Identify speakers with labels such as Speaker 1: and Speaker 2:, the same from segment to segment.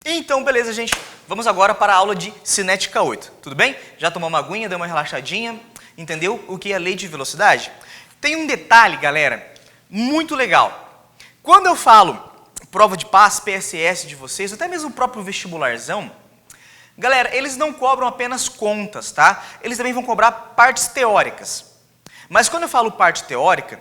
Speaker 1: Então, beleza, gente. Vamos agora para a aula de cinética 8. Tudo bem? Já tomou uma aguinha, deu uma relaxadinha, entendeu o que é a lei de velocidade? Tem um detalhe, galera, muito legal. Quando eu falo prova de PAS, PSS de vocês, até mesmo o próprio vestibularzão, galera, eles não cobram apenas contas, tá? Eles também vão cobrar partes teóricas. Mas quando eu falo parte teórica,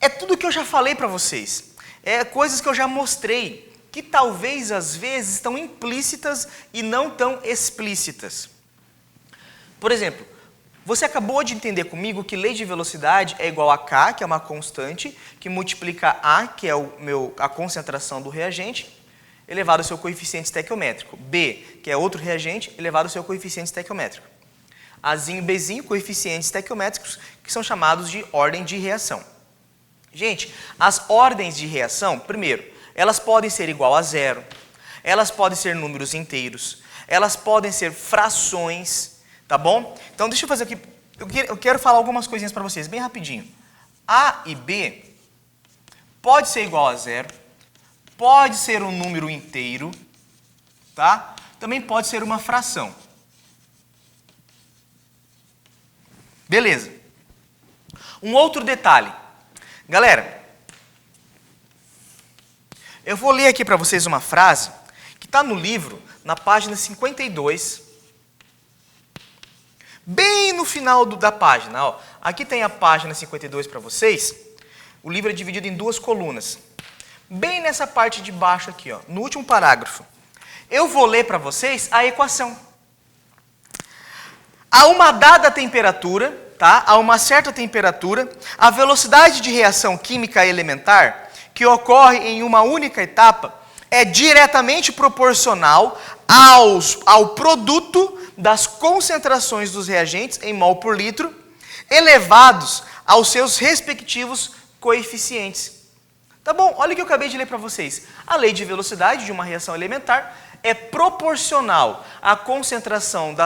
Speaker 1: é tudo que eu já falei para vocês. É coisas que eu já mostrei, que talvez às vezes estão implícitas e não tão explícitas. Por exemplo, você acabou de entender comigo que lei de velocidade é igual a K, que é uma constante, que multiplica A, que é a concentração do reagente, elevado ao seu coeficiente estequiométrico. B, que é outro reagente, elevado ao seu coeficiente estequiométrico. Azinho e Bzinho, coeficientes estequiométricos, que são chamados de ordem de reação. Gente, as ordens de reação, primeiro, elas podem ser igual a zero, elas podem ser números inteiros, elas podem ser frações, tá bom? Então, deixa eu fazer aqui, eu quero falar algumas coisinhas para vocês, bem rapidinho. A e B pode ser igual a zero, pode ser um número inteiro, tá? Também pode ser uma fração. Beleza. Um outro detalhe. Galera, eu vou ler aqui para vocês uma frase que está no livro, na página 52, bem no final da página. Ó. Aqui tem a página 52 para vocês. O livro é dividido em duas colunas. Bem nessa parte de baixo aqui, ó, no último parágrafo. Eu vou ler para vocês a equação. A uma dada temperatura, tá? A uma certa temperatura, a velocidade de reação química elementar que ocorre em uma única etapa é diretamente proporcional ao produto das concentrações dos reagentes em mol por litro, elevados aos seus respectivos coeficientes. Tá bom? Olha o que eu acabei de ler para vocês. A lei de velocidade de uma reação elementar é proporcional à concentração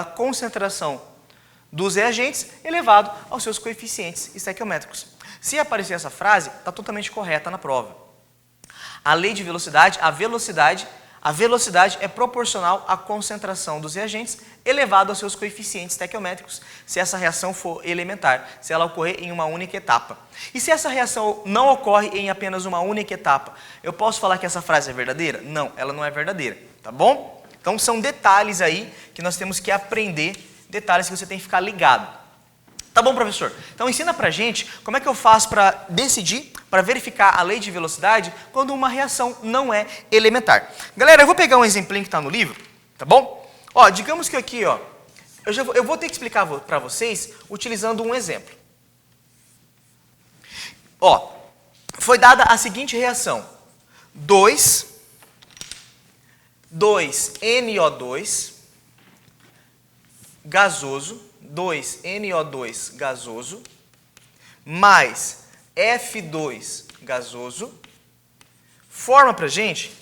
Speaker 1: dos reagentes elevado aos seus coeficientes estequiométricos. Se aparecer essa frase, está totalmente correta na prova. A lei de velocidade, a velocidade é proporcional à concentração dos reagentes elevado aos seus coeficientes estequiométricos, se essa reação for elementar, se ela ocorrer em uma única etapa. E se essa reação não ocorre em apenas uma única etapa, eu posso falar que essa frase é verdadeira? Não, ela não é verdadeira, tá bom? Então são detalhes aí que nós temos que aprender, detalhes que você tem que ficar ligado. Tá bom, professor? Então ensina pra gente como é que eu faço para decidir, para verificar a lei de velocidade quando uma reação não é elementar. Galera, eu vou pegar um exemplinho que está no livro, tá bom? Ó, digamos que aqui, ó, eu vou ter que explicar para vocês utilizando um exemplo. Ó, foi dada a seguinte reação: 2NO2 gasoso, 2NO2 gasoso, mais F2 gasoso, forma pra gente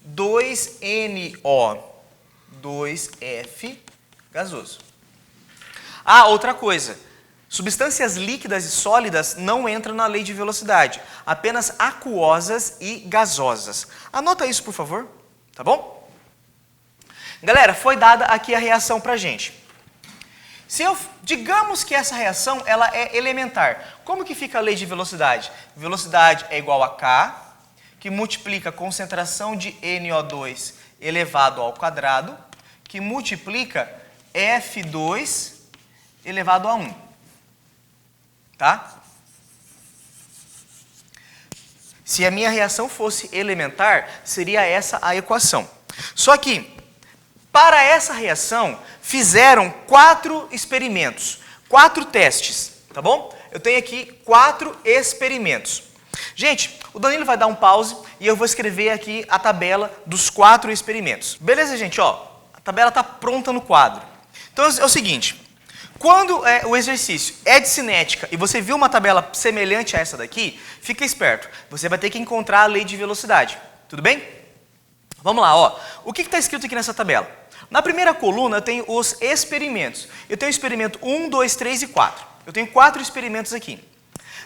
Speaker 1: 2NO2F gasoso. Ah, outra coisa, substâncias líquidas e sólidas não entram na lei de velocidade, apenas aquosas e gasosas. Anota isso, por favor, tá bom? Galera, foi dada aqui a reação pra gente. Digamos que essa reação ela é elementar. Como que fica a lei de velocidade? Velocidade é igual a K, que multiplica a concentração de NO2 elevado ao quadrado, que multiplica F2 elevado a 1. Tá? Se a minha reação fosse elementar, seria essa a equação. Só que, para essa reação, fizeram 4 experimentos, 4 testes, tá bom? Eu tenho aqui 4 experimentos. Gente, o Danilo vai dar um pause e eu vou escrever aqui a tabela dos 4 experimentos. Beleza, gente? Ó, a tabela está pronta no quadro. Então é o seguinte, quando o exercício é de cinética e você viu uma tabela semelhante a essa daqui, fica esperto, você vai ter que encontrar a lei de velocidade, tudo bem? Vamos lá, ó. O que está escrito aqui nessa tabela? Na primeira coluna eu tenho os experimentos. Eu tenho o experimento 1, 2, 3 e 4. Eu tenho 4 experimentos aqui.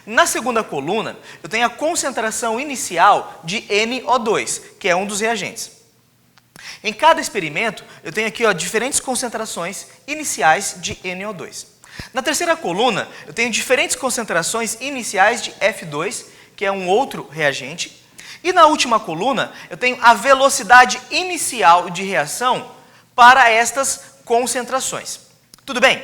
Speaker 1: Na segunda coluna eu tenho a concentração inicial de NO2, que é um dos reagentes. Em cada experimento, eu tenho aqui diferentes concentrações iniciais de NO2. Na terceira coluna, eu tenho diferentes concentrações iniciais de F2, que é um outro reagente. E na última coluna, eu tenho a velocidade inicial de reação para estas concentrações. Tudo bem?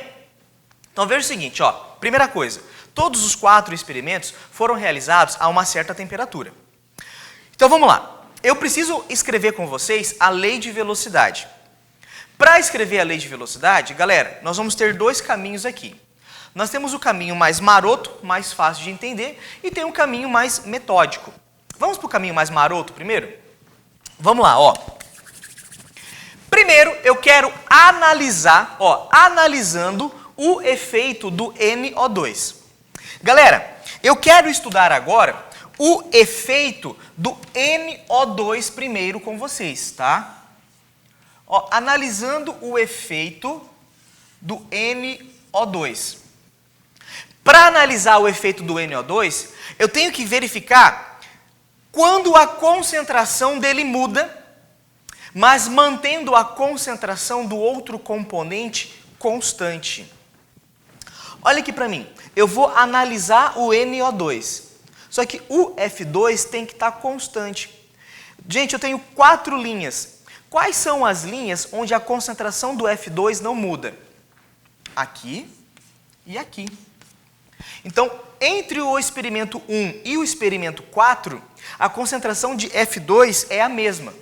Speaker 1: Então veja o seguinte, primeira coisa, todos os 4 experimentos foram realizados a uma certa temperatura. Então vamos lá. Eu preciso escrever com vocês a lei de velocidade. Para escrever a lei de velocidade, galera, nós vamos ter 2 caminhos aqui. Nós temos o caminho mais maroto, mais fácil de entender, e tem um caminho mais metódico. Vamos para o caminho mais maroto primeiro? Vamos lá, Primeiro, eu quero analisar, analisando o efeito do NO2. Galera, eu quero estudar agora o efeito do NO2 primeiro com vocês, tá? Analisando o efeito do NO2. Para analisar o efeito do NO2, eu tenho que verificar quando a concentração dele muda, mas mantendo a concentração do outro componente constante. Olha aqui para mim, eu vou analisar o NO2, só que o F2 tem que estar constante. Gente, eu tenho 4 linhas. Quais são as linhas onde a concentração do F2 não muda? Aqui e aqui. Então, entre o experimento 1 e o experimento 4, a concentração de F2 é a mesma.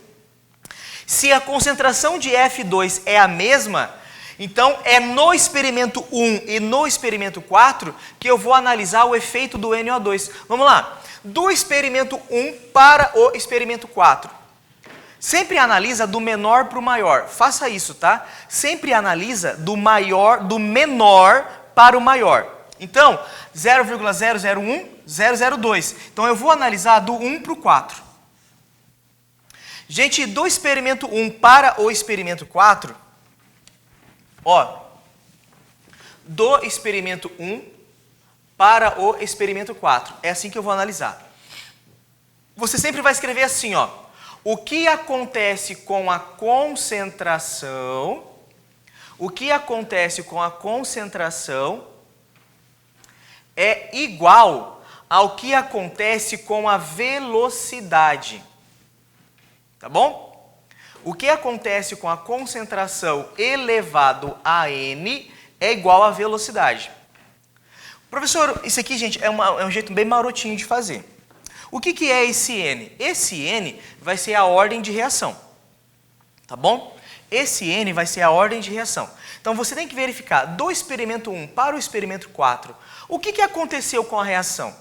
Speaker 1: Se a concentração de F2 é a mesma, então é no experimento 1 e no experimento 4 que eu vou analisar o efeito do NO2. Vamos lá. Do experimento 1 para o experimento 4. Sempre analisa do menor para o maior. Faça isso, tá? Sempre analisa do menor para o maior. Então, 0,001, 002. Então, eu vou analisar do 1 para o 4. Gente, do experimento 1 para o experimento 4, do experimento 1 para o experimento 4. É assim que eu vou analisar. Você sempre vai escrever assim, o que acontece com a concentração, é igual ao que acontece com a velocidade. Tá bom? O que acontece com a concentração elevado a n é igual à velocidade. Professor, isso aqui, gente, é um jeito bem marotinho de fazer. O que é esse n? Esse n vai ser a ordem de reação. Tá bom? Esse n vai ser a ordem de reação. Então, você tem que verificar do experimento 1 para o experimento 4, o que aconteceu com a reação?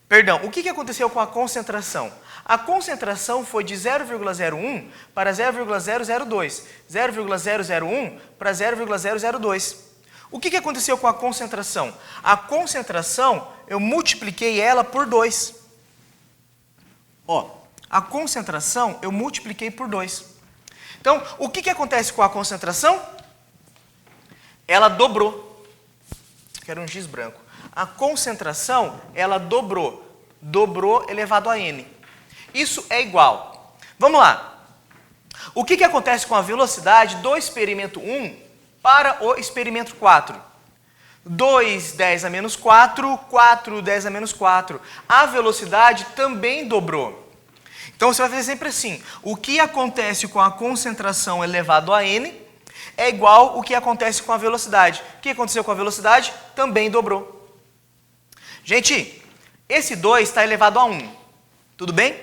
Speaker 1: Perdão, o que aconteceu com a concentração? A concentração foi de 0,01 para 0,002, 0,001 para 0,002. O que aconteceu com a concentração? A concentração, eu multipliquei ela por 2. A concentração, eu multipliquei por 2. Então, o que acontece com a concentração? Ela dobrou. Quero um giz branco. A concentração, ela dobrou. Dobrou elevado a n. Isso é igual. Vamos lá. O que acontece com a velocidade do experimento 1 para o experimento 4? 2, 10 a menos 4, 4, 10 a menos 4. A velocidade também dobrou. Então, você vai fazer sempre assim. O que acontece com a concentração elevado a n é igual ao que acontece com a velocidade. O que aconteceu com a velocidade? Também dobrou. Gente, esse 2 está elevado a 1. Tudo bem?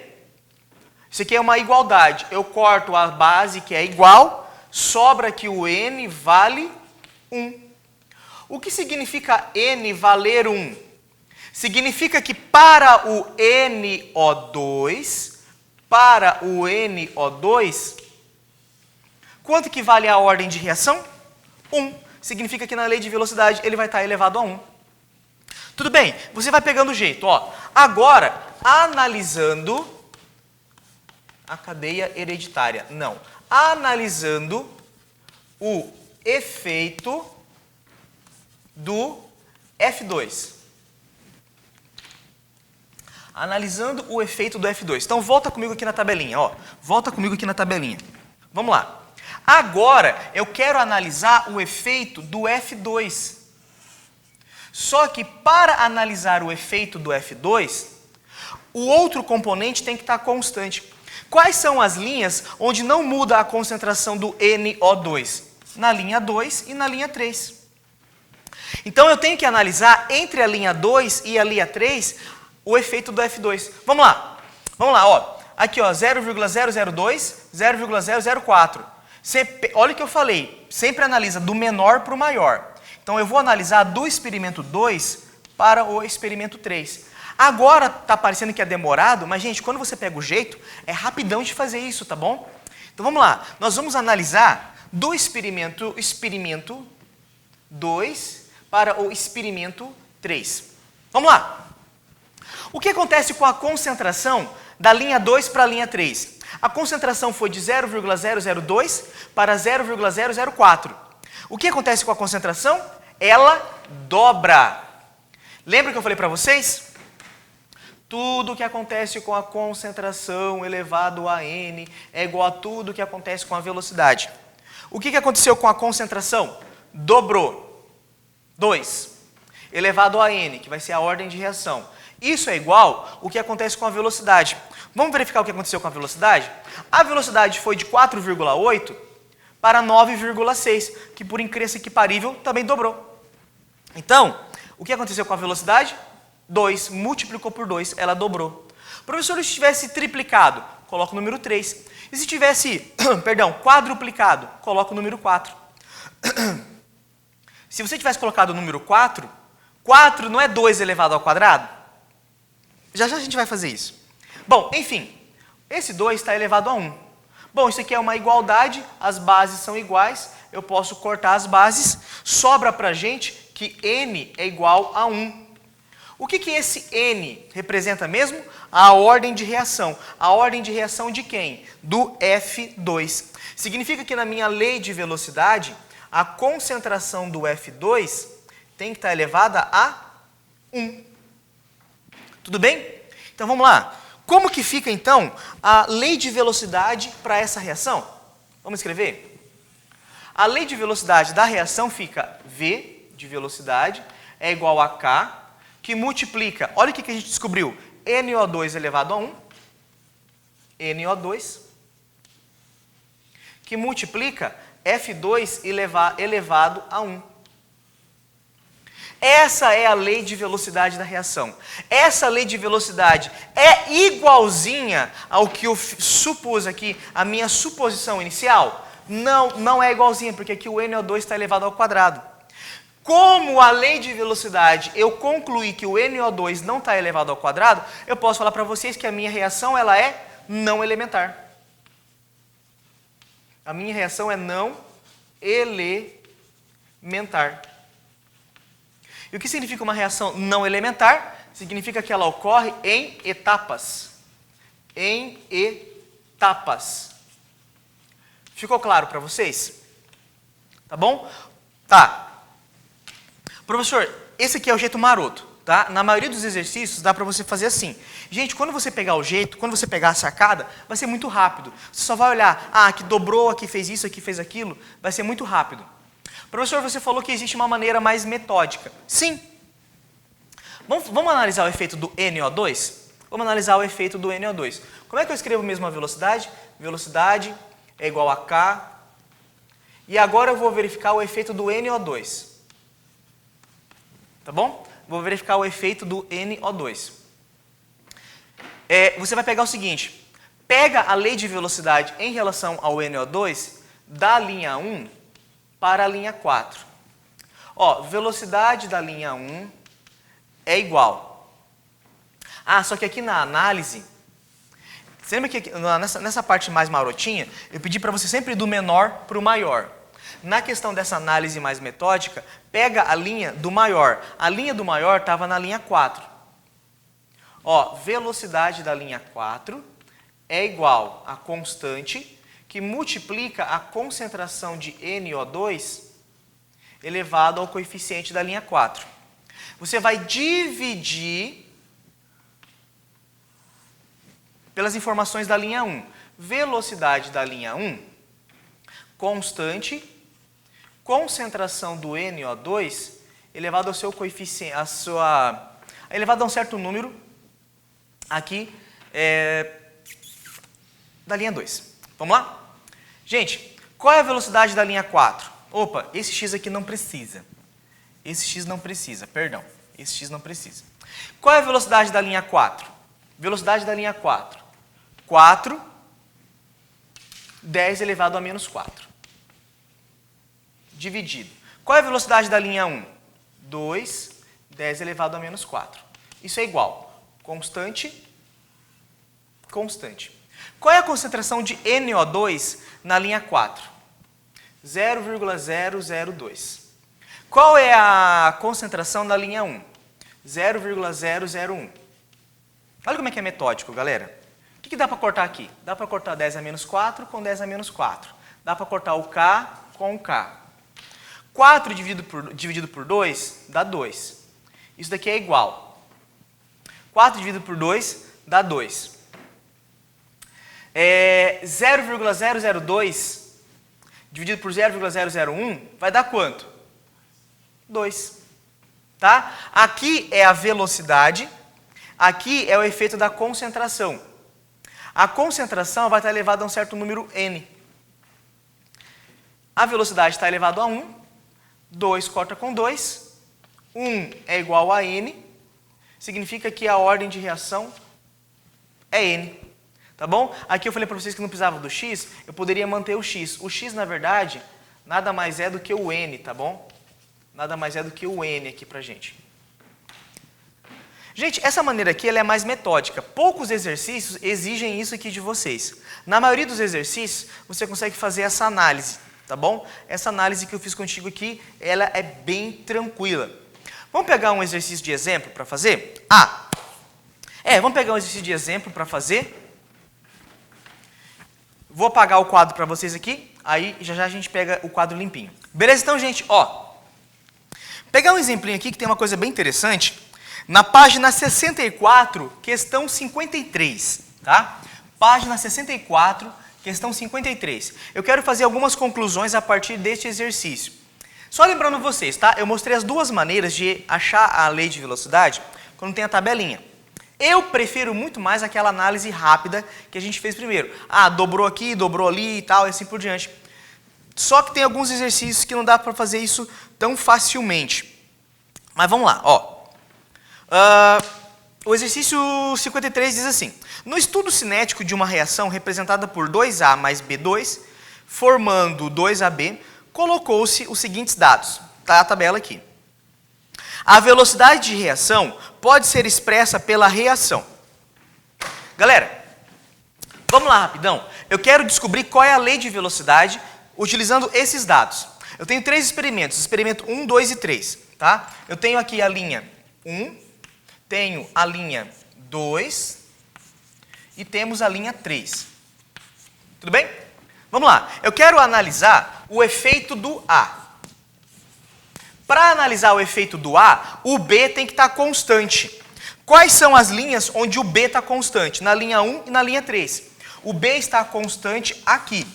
Speaker 1: Isso aqui é uma igualdade. Eu corto a base, que é igual, sobra que o n vale 1. O que significa n valer 1? Significa que para o NO2, quanto que vale a ordem de reação? 1. Significa que na lei de velocidade ele vai estar elevado a 1. Tudo bem, você vai pegando o jeito. Agora, analisando a cadeia hereditária. Não. Analisando o efeito do F2. Analisando o efeito do F2. Então, volta comigo aqui na tabelinha. Volta comigo aqui na tabelinha. Vamos lá. Agora, eu quero analisar o efeito do F2. Só que para analisar o efeito do F2, o outro componente tem que estar constante. Quais são as linhas onde não muda a concentração do NO2? Na linha 2 e na linha 3. Então, eu tenho que analisar entre a linha 2 e a linha 3 o efeito do F2. Vamos lá. Vamos lá, ó. Aqui, ó, 0,002, 0,004. Olha o que eu falei. Sempre analisa do menor para o maior. Então, eu vou analisar do experimento 2 para o experimento 3. Agora, está parecendo que é demorado, mas, gente, quando você pega o jeito, é rapidão de fazer isso, tá bom? Então, vamos lá. Nós vamos analisar do experimento 2 para o experimento 3. Vamos lá. O que acontece com a concentração da linha 2 para a linha 3? A concentração foi de 0,002 para 0,004. O que acontece com a concentração? Ela dobra. Lembra que eu falei para vocês? Tudo que acontece com a concentração elevado a n é igual a tudo que acontece com a velocidade. O que aconteceu com a concentração? Dobrou. 2 elevado a n, que vai ser a ordem de reação. Isso é igual ao que acontece com a velocidade. Vamos verificar o que aconteceu com a velocidade? A velocidade foi de 4,8 para 9,6, que por incrível que parível também dobrou. Então, o que aconteceu com a velocidade? 2 multiplicou por 2, ela dobrou. Professor, se tivesse triplicado, coloca o número 3. E se tivesse, quadruplicado, coloca o número 4. Se você tivesse colocado o número 4, 4 não é 2 elevado ao quadrado? Já já a gente vai fazer isso. Bom, enfim, esse 2 está elevado a 1. Bom, isso aqui é uma igualdade, as bases são iguais, eu posso cortar as bases, sobra para a gente que n é igual a 1. O que esse n representa mesmo? A ordem de reação. A ordem de reação de quem? Do F2. Significa que na minha lei de velocidade, a concentração do F2 tem que estar elevada a 1. Tudo bem? Então vamos lá. Como que fica então a lei de velocidade para essa reação? Vamos escrever? A lei de velocidade da reação fica V de velocidade é igual a K, que multiplica, olha o que a gente descobriu, NO2 elevado a 1, NO2, que multiplica F2 elevado a 1. Essa é a lei de velocidade da reação. Essa lei de velocidade é igualzinha ao que eu supus aqui, a minha suposição inicial? Não, não é igualzinha, porque aqui o NO2 está elevado ao quadrado. Como a lei de velocidade, eu concluí que o NO2 não está elevado ao quadrado, eu posso falar para vocês que a minha reação ela é não elementar. A minha reação é não elementar. E o que significa uma reação não elementar? Significa que ela ocorre em etapas. Em etapas. Ficou claro para vocês? Tá bom? Tá. Professor, esse aqui é o jeito maroto, tá? Na maioria dos exercícios dá para você fazer assim. Gente, quando você pegar o jeito, quando você pegar a sacada, vai ser muito rápido. Você só vai olhar, aqui dobrou, aqui fez isso, aqui fez aquilo, vai ser muito rápido. Professor, você falou que existe uma maneira mais metódica. Sim. Vamos analisar o efeito do NO2? Vamos analisar o efeito do NO2. Como é que eu escrevo mesmo a velocidade? Velocidade é igual a K. E agora eu vou verificar o efeito do NO2. Tá bom? Vou verificar o efeito do NO2. Você vai pegar o seguinte. Pega a lei de velocidade em relação ao NO2 da linha 1 para a linha 4. Ó, velocidade da linha 1 é igual. Só que aqui na análise, você lembra que nessa parte mais marotinha, eu pedi para você sempre ir do menor para o maior. Na questão dessa análise mais metódica, pega a linha do maior. A linha do maior estava na linha 4. Ó, velocidade da linha 4 é igual a constante que multiplica a concentração de NO2 elevado ao coeficiente da linha 4. Você vai dividir pelas informações da linha 1. Velocidade da linha 1 constante, concentração do NO2 elevado ao seu coeficiente, elevado a um certo número aqui da linha 2. Vamos lá? Gente, qual é a velocidade da linha 4? Opa, esse x aqui não precisa. Esse x não precisa, perdão. Esse x não precisa. Qual é a velocidade da linha 4? Velocidade da linha 4. 4, 10 elevado a menos 4. Dividido. Qual é a velocidade da linha 1? 2, 10 elevado a menos 4. Isso é igual. Constante, constante. Qual é a concentração de NO2 na linha 4? 0,002. Qual é a concentração na linha 1? 0,001. Olha como é que é metódico, galera. O que dá para cortar aqui? Dá para cortar 10 a menos 4 com 10 a menos 4. Dá para cortar o K com o K. 4 dividido por 2 dá 2. Isso daqui é igual. 4 dividido por 2 dá 2. 0,002 dividido por 0,001 vai dar quanto? 2. Tá? Aqui é a velocidade, aqui é o efeito da concentração. A concentração vai estar elevada a um certo número n. A velocidade está elevada a 1, 2 corta com 2, 1 é igual a n, significa que a ordem de reação é n. Tá bom? Aqui eu falei para vocês que não precisava do x, eu poderia manter o x. O x, na verdade, nada mais é do que o n, tá bom? Nada mais é do que o n aqui pra gente. Gente, essa maneira aqui ela é mais metódica. Poucos exercícios exigem isso aqui de vocês. Na maioria dos exercícios, você consegue fazer essa análise, tá bom? Essa análise que eu fiz contigo aqui, ela é bem tranquila. Vamos pegar um exercício de exemplo para fazer? Vamos pegar um exercício de exemplo para fazer. Vou apagar o quadro para vocês aqui, aí já a gente pega o quadro limpinho. Beleza? Então, gente, pegar um exemplinho aqui que tem uma coisa bem interessante. Na página 64, questão 53, tá? Página 64, questão 53. Eu quero fazer algumas conclusões a partir deste exercício. Só lembrando vocês, tá? Eu mostrei as duas maneiras de achar a lei de velocidade quando tem a tabelinha. Eu prefiro muito mais aquela análise rápida que a gente fez primeiro. Dobrou aqui, dobrou ali e tal, e assim por diante. Só que tem alguns exercícios que não dá para fazer isso tão facilmente. Mas vamos lá, o exercício 53 diz assim: no estudo cinético de uma reação representada por 2A mais B2, formando 2AB, colocou-se os seguintes dados. Está a tabela aqui. A velocidade de reação pode ser expressa pela reação. Galera, vamos lá rapidão. Eu quero descobrir qual é a lei de velocidade utilizando esses dados. Eu tenho 3 experimentos, experimento 1, 2 e 3. Tá? Eu tenho aqui a linha 1, tenho a linha 2 e temos a linha 3. Tudo bem? Vamos lá. Eu quero analisar o efeito do A. Para analisar o efeito do A, o B tem que estar constante. Quais são as linhas onde o B está constante? Na linha 1 e na linha 3. O B está constante aqui.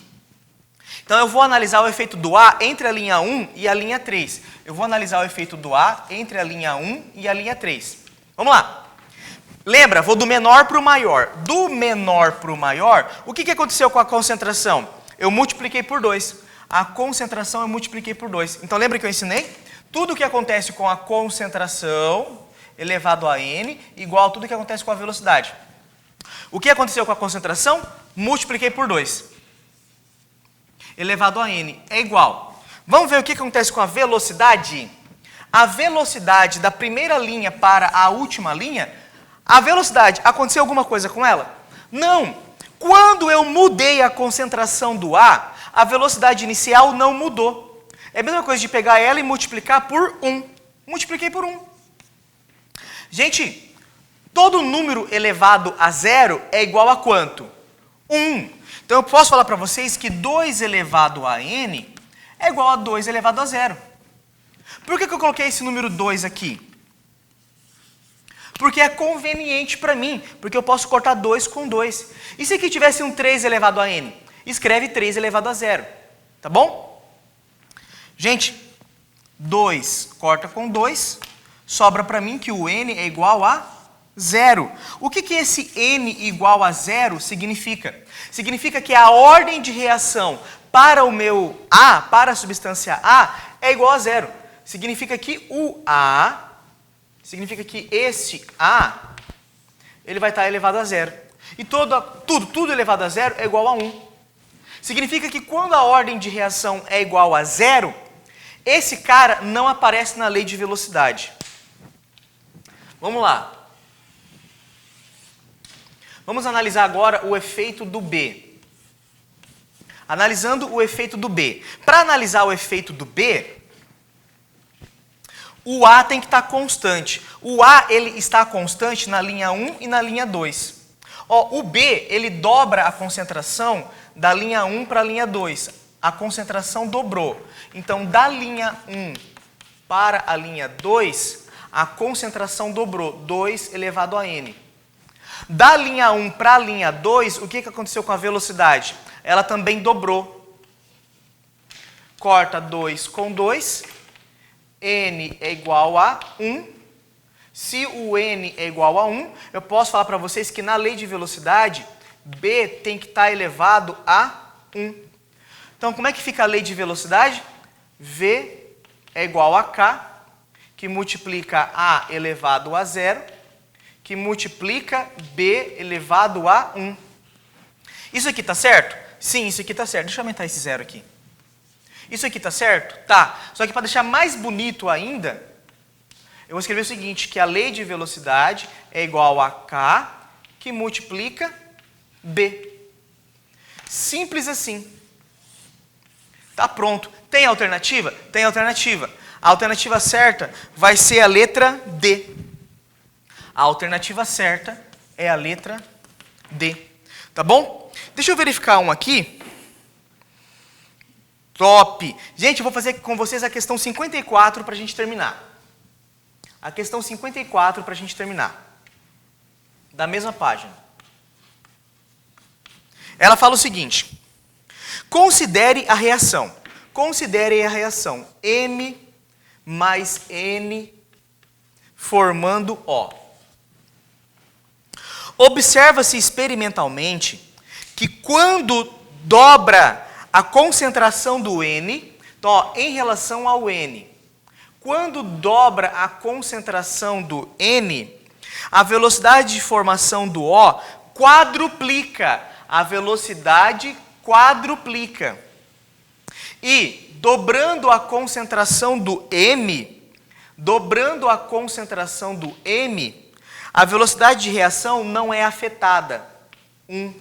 Speaker 1: Então eu vou analisar o efeito do A entre a linha 1 e a linha 3. Eu vou analisar o efeito do A entre a linha 1 e a linha 3. Vamos lá. Lembra, vou do menor para o maior. Do menor para o maior, o que aconteceu com a concentração? Eu multipliquei por 2. A concentração eu multipliquei por 2. Então lembra que eu ensinei? Tudo o que acontece com a concentração elevado a n igual a tudo o que acontece com a velocidade. O que aconteceu com a concentração? Multipliquei por 2. Elevado a n é igual. Vamos ver o que acontece com a velocidade? A velocidade da primeira linha para a última linha, a velocidade, aconteceu alguma coisa com ela? Não. Quando eu mudei a concentração do A, a velocidade inicial não mudou. É a mesma coisa de pegar ela e multiplicar por 1. Multipliquei por 1. Gente, todo número elevado a 0 é igual a quanto? 1. Então eu posso falar para vocês que 2 elevado a n é igual a 2 elevado a 0. Por que eu coloquei esse número 2 aqui? Porque é conveniente para mim, porque eu posso cortar 2 com 2. E se aqui tivesse um 3 elevado a n? Escreve 3 elevado a 0. Tá bom? Gente, 2 corta com 2, sobra para mim que o n é igual a 0. O que esse n igual a 0 significa? Significa que a ordem de reação para o meu A, para a substância A, é igual a 0. Significa que o A, significa que esse A, ele vai estar elevado a 0. E tudo elevado a 0 é igual a 1. Significa que quando a ordem de reação é igual a 0, esse cara não aparece na lei de velocidade. Vamos lá. Vamos analisar agora o efeito do B. Analisando o efeito do B. Para analisar o efeito do B, o A tem que estar constante. O A ele está constante na linha 1 e na linha 2. Ó, o B ele dobra a concentração da linha 1 para a linha 2. A concentração dobrou. Então, da linha 1 para a linha 2, a concentração dobrou, 2 elevado a n. Da linha 1 para a linha 2, o que aconteceu com a velocidade? Ela também dobrou. Corta 2 com 2, n é igual a 1. Se o n é igual a 1, eu posso falar para vocês que na lei de velocidade, B tem que estar elevado a 1. Então, como é que fica a lei de velocidade? V é igual a K, que multiplica A elevado a 0, que multiplica B elevado a 1. Isso aqui está certo? Sim, isso aqui está certo. Deixa eu aumentar esse 0 aqui. Isso aqui está certo? Tá. Só que para deixar mais bonito ainda, eu vou escrever o seguinte, que a lei de velocidade é igual a K, que multiplica B. Simples assim. Tá pronto. Tem alternativa? Tem alternativa. A alternativa certa vai ser a letra D. A alternativa certa é a letra D. Tá bom? Deixa eu verificar um aqui. Top! Gente, eu vou fazer com vocês a questão 54 para a gente terminar. A questão 54 para a gente terminar. Da mesma página. Ela fala o seguinte. Considere a reação. Considere a reação M mais N formando O. Observa-se experimentalmente que quando dobra a concentração do N, então, ó, em relação ao N, quando dobra a concentração do N, a velocidade de formação do O quadruplica. A velocidade quadruplica. E, dobrando a concentração do M, a velocidade de reação não é afetada. 1.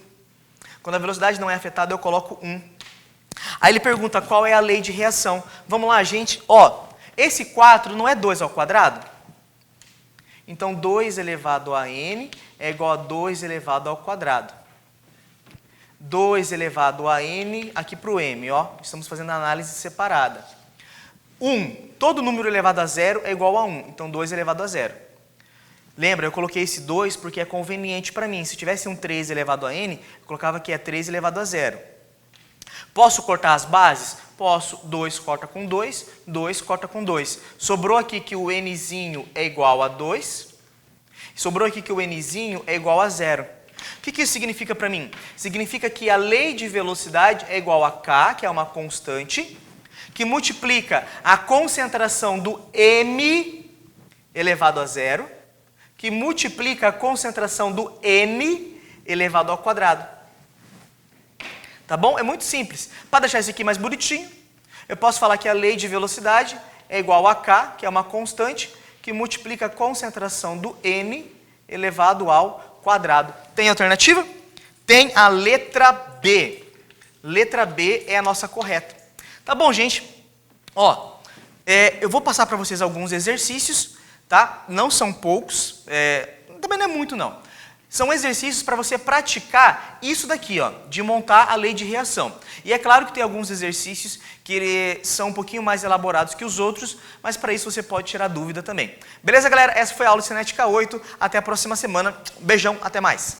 Speaker 1: Quando a velocidade não é afetada, eu coloco 1. Aí ele pergunta qual é a lei de reação. Vamos lá, gente. Ó, esse 4 não é 2 ao quadrado? Então, 2 elevado a n é igual a 2 elevado ao quadrado. 2 elevado a n, aqui para o m, ó. Estamos fazendo a análise separada. 1, todo número elevado a 0 é igual a 1. Então, 2 elevado a 0. Lembra, eu coloquei esse 2 porque é conveniente para mim. Se tivesse um 3 elevado a n, eu colocava que é 3 elevado a 0. Posso cortar as bases? Posso. 2 corta com 2, 2 corta com 2. Sobrou aqui que o nzinho é igual a 2. Sobrou aqui que o nzinho é igual a 0. O que isso significa para mim? Significa que a lei de velocidade é igual a K, que é uma constante, que multiplica a concentração do m elevado a 0, que multiplica a concentração do n elevado ao quadrado. Tá bom? É muito simples. Para deixar isso aqui mais bonitinho, eu posso falar que a lei de velocidade é igual a K, que é uma constante, que multiplica a concentração do n elevado ao quadrado. Tem alternativa? Tem a letra B. Letra B é a nossa correta. Tá bom, gente? Ó, eu vou passar para vocês alguns exercícios, tá? Não são poucos, também não é muito não. São exercícios para você praticar isso daqui, ó, de montar a lei de reação. E é claro que tem alguns exercícios que são um pouquinho mais elaborados que os outros, mas para isso você pode tirar dúvida também. Beleza, galera? Essa foi a aula de Cinética 8. Até a próxima semana. Beijão, até mais.